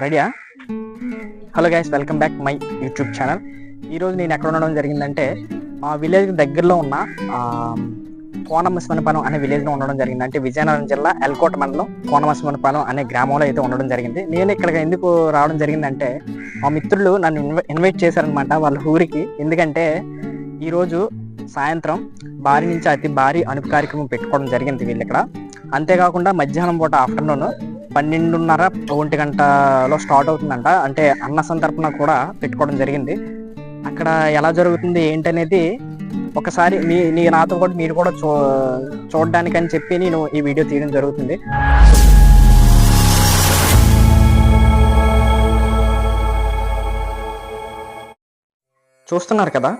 రెడీయా? Hello guys, welcome back my YouTube channel. ఈరోజు నేను ఎక్కడ ఉండడం జరిగిందంటే మా విలేజ్ దగ్గరలో ఉన్న కోనమసిమనపాలెం అనే విలేజ్లో ఉండడం జరిగింది. అంటే విజయనగరం జిల్లా ఎల్కోట మండలం కోనమసిమనపాలెం అనే గ్రామంలో అయితే ఉండడం జరిగింది. నేను ఇక్కడికి ఎందుకు రావడం జరిగిందంటే మా మిత్రులు నన్ను ఇన్వైట్ చేశారనమాట వాళ్ళ ఊరికి. ఎందుకంటే ఈరోజు సాయంత్రం భారీ నుంచి అతి భారీ అణుపు కార్యక్రమం పెట్టుకోవడం జరిగింది వీళ్ళు ఇక్కడ. అంతేకాకుండా మధ్యాహ్నం పూట ఆఫ్టర్నూన్ 12:30-1 గంటలో స్టార్ట్ అవుతుందంట. అంటే అన్న సంతర్పణ కూడా పెట్టుకోవడం జరిగింది. అక్కడ ఎలా జరుగుతుంది ఏంటనేది ఒకసారి నాతో కూడా మీరు కూడా చూడడానికి అని చెప్పి నేను ఈ వీడియో తీయడం జరుగుతుంది. చూస్తున్నారు కదా,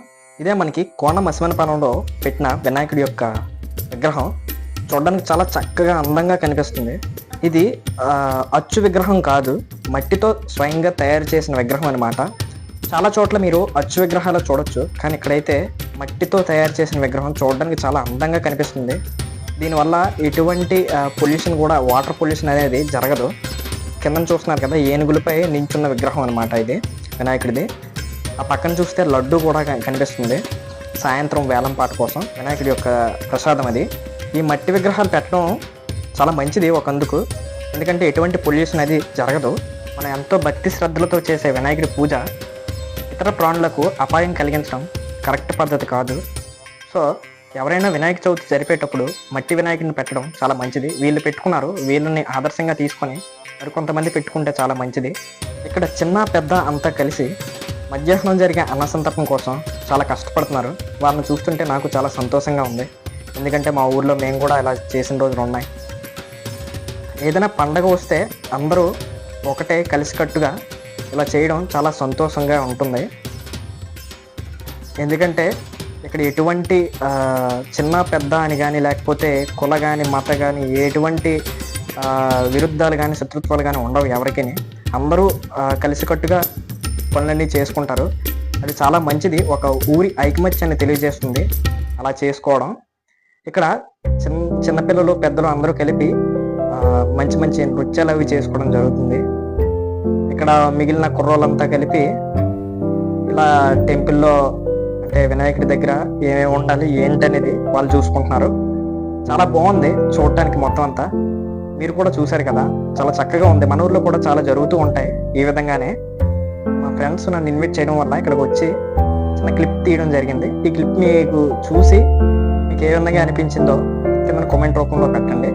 ఇదే మనకి కోనమసిమనపాలెంలో పెట్టిన వినాయకుడి యొక్క విగ్రహం. చూడడానికి చాలా చక్కగా అందంగా కనిపిస్తుంది. ఇది అచ్చు విగ్రహం కాదు, మట్టితో స్వయంగా తయారు చేసిన విగ్రహం అనమాట. చాలా చోట్ల మీరు అచ్చు విగ్రహాలు చూడొచ్చు, కానీ ఇక్కడైతే మట్టితో తయారు చేసిన విగ్రహం చూడడానికి చాలా అందంగా కనిపిస్తుంది. దీనివల్ల ఎటువంటి పొల్యూషన్ కూడా, వాటర్ పొల్యూషన్ అనేది జరగదు. కింద చూస్తున్నారు కదా, ఏనుగులపై నించున్న విగ్రహం అనమాట ఇది వినాయకుడిది. ఆ పక్కన చూస్తే లడ్డు కూడా కనిపిస్తుంది. సాయంత్రం వేలం పాట కోసం వినాయకుడి యొక్క ప్రసాదం అది. ఈ మట్టి విగ్రహాలు పెట్టడం చాలా మంచిది ఒకందుకు, ఎందుకంటే ఎటువంటి పొల్యూషన్ అది జరగదు. మనం ఎంతో భక్తి శ్రద్ధలతో చేసే వినాయకుడి పూజ ఇతర ప్రాణులకు అపాయం కలిగించడం కరెక్ట్ పద్ధతి కాదు. సో ఎవరైనా వినాయక చవితి జరిపేటప్పుడు మట్టి వినాయకుడిని పెట్టడం చాలా మంచిది. వీళ్ళు పెట్టుకున్నారు, వీళ్ళని ఆదర్శంగా తీసుకొని మరికొంతమంది పెట్టుకుంటే చాలా మంచిది. ఇక్కడ చిన్న పెద్ద అంతా కలిసి మధ్యాహ్నం జరిగే అన్న సంతర్పణ కోసం చాలా కష్టపడుతున్నారు. వాళ్ళని చూస్తుంటే నాకు చాలా సంతోషంగా ఉంది. ఎందుకంటే మా ఊర్లో మేము కూడా ఇలా చేసిన రోజులు ఉన్నాయి. ఏదైనా పండగ వస్తే అందరూ ఒకటే కలిసికట్టుగా ఇలా చేయడం చాలా సంతోషంగా ఉంటుంది. ఎందుకంటే ఇక్కడ ఎటువంటి చిన్న పెద్ద అని కానీ, లేకపోతే కుల కానీ, మత కానీ, ఎటువంటి విరుద్ధాలు కానీ, శత్రుత్వాలు కానీ ఉండవు ఎవరికి. అందరూ కలిసికట్టుగా పనులన్నీ చేసుకుంటారు. అది చాలా మంచిది, ఒక ఊరి ఐకమత్యాన్ని తెలియజేస్తుంది అలా చేసుకోవడం. ఇక్కడ చిన్నపిల్లలు పెద్దలు అందరూ కలిపి మంచి మంచి నృత్యాలు అవి చేసుకోవడం జరుగుతుంది. ఇక్కడ మిగిలిన కుర్రోళ్ళంతా కలిపి ఇలా టెంపుల్లో, అంటే వినాయకుడి దగ్గర ఏమేమి ఉండాలి ఏంటనేది వాళ్ళు చూసుకుంటున్నారు. చాలా బాగుంది చూడటానికి మొత్తం అంతా. మీరు కూడా చూశారు కదా, చాలా చక్కగా ఉంది. మన ఊర్లో కూడా చాలా జరుగుతూ ఉంటాయి ఈ విధంగానే. మా ఫ్రెండ్స్ నన్ను ఇన్వైట్ చేయడం వల్ల ఇక్కడికి వచ్చి చిన్న క్లిప్ తీయడం జరిగింది. ఈ క్లిప్ మీకు చూసి మీకు ఏ విధంగా అనిపించిందో కింద కామెంట్ రూపంలో పెట్టండి.